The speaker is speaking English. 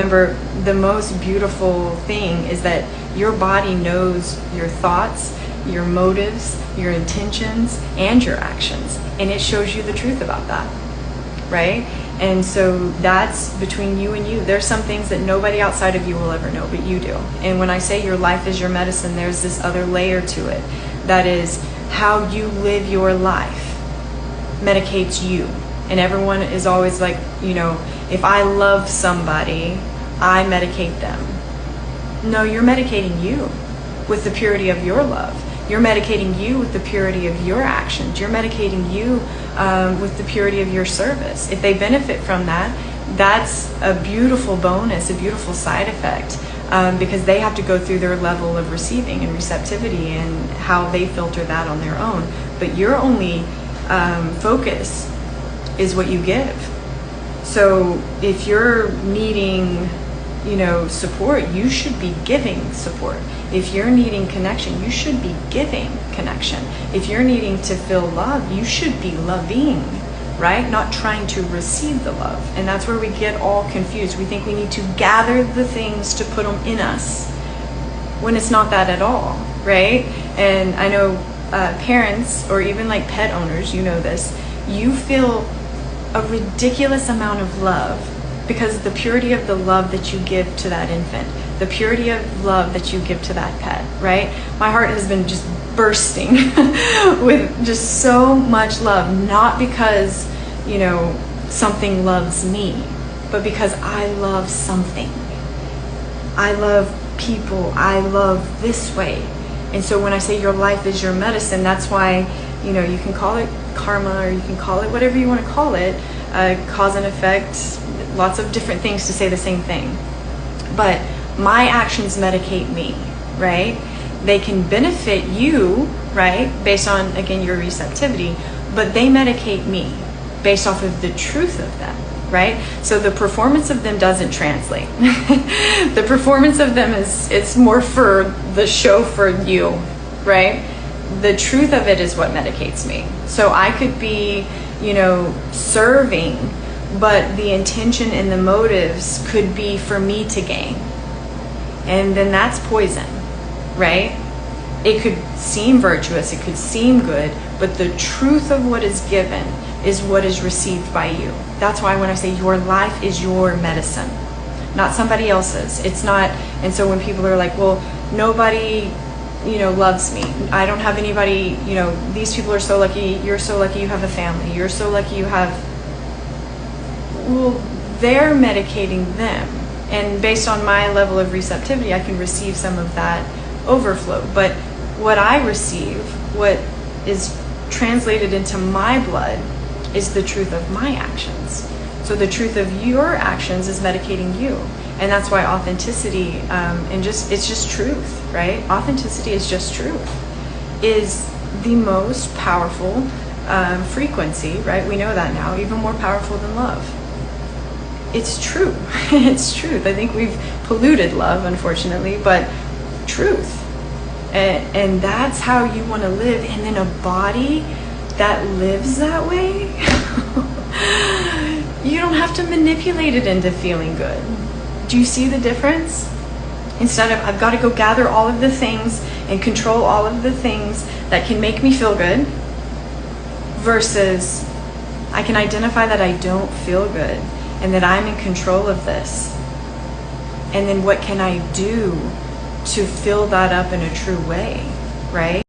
Remember, the most beautiful thing is that your body knows your thoughts, your motives, your intentions, and your actions. And it shows you the truth about that, right? And so that's between you and you. There's some things that nobody outside of you will ever know, but you do. And when I say your life is your medicine, there's this other layer to it. That is how you live your life medicates you. And everyone is always like, if I love somebody, I medicate them. No, you're medicating you with the purity of your love. You're medicating you with the purity of your actions. You're medicating you with the purity of your service. If they benefit from that, that's a beautiful bonus, a beautiful side effect, because they have to go through their level of receiving and receptivity and how they filter that on their own. But your only focus is what you give. So if you're needing support, you should be giving support. If you're needing connection, you should be giving connection. If you're needing to feel love, you should be loving, right? Not trying to receive the love. And that's where we get all confused. We think we need to gather the things to put them in us when it's not that at all, right? And I know parents or even like pet owners, this, you feel a ridiculous amount of love because of the purity of the love that you give to that infant, the purity of love that you give to that pet, right? My heart has been just bursting with just so much love, not because, something loves me, but because I love something. I love people. I love this way. And so when I say your life is your medicine, that's why, you can call it karma, or you can call it whatever you want to call it, cause and effect, lots of different things to say the same thing. But my actions medicate me, right? They can benefit you, right? Based on, again, your receptivity, but they medicate me based off of the truth of them, right? So the performance of them doesn't translate. The performance of them it's more for the show for you, right? The truth of it is what medicates me. So I could be, serving, but the intention and the motives could be for me to gain. And then that's poison, right? It could seem virtuous, it could seem good, but the truth of what is given is what is received by you. That's why when I say your life is your medicine, not somebody else's. It's not, and so when people are like, well, nobody loves me. I don't have anybody, these people are so lucky, you're so lucky you have a family, you're so lucky you have, well, they're medicating them. And based on my level of receptivity, I can receive some of that overflow. But what I receive, what is translated into my blood, is the truth of my actions. So the truth of your actions is medicating you. And that's why authenticity, it's just truth, right? Authenticity is just truth, is the most powerful frequency, right? We know that now, even more powerful than love. It's true. It's truth. I think we've polluted love, unfortunately, but truth. And that's how you want to live. And then a body that lives that way, you don't have to manipulate it into feeling good. Do you see the difference? Instead of, I've got to go gather all of the things and control all of the things that can make me feel good, versus I can identify that I don't feel good and that I'm in control of this. And then what can I do to fill that up in a true way, right?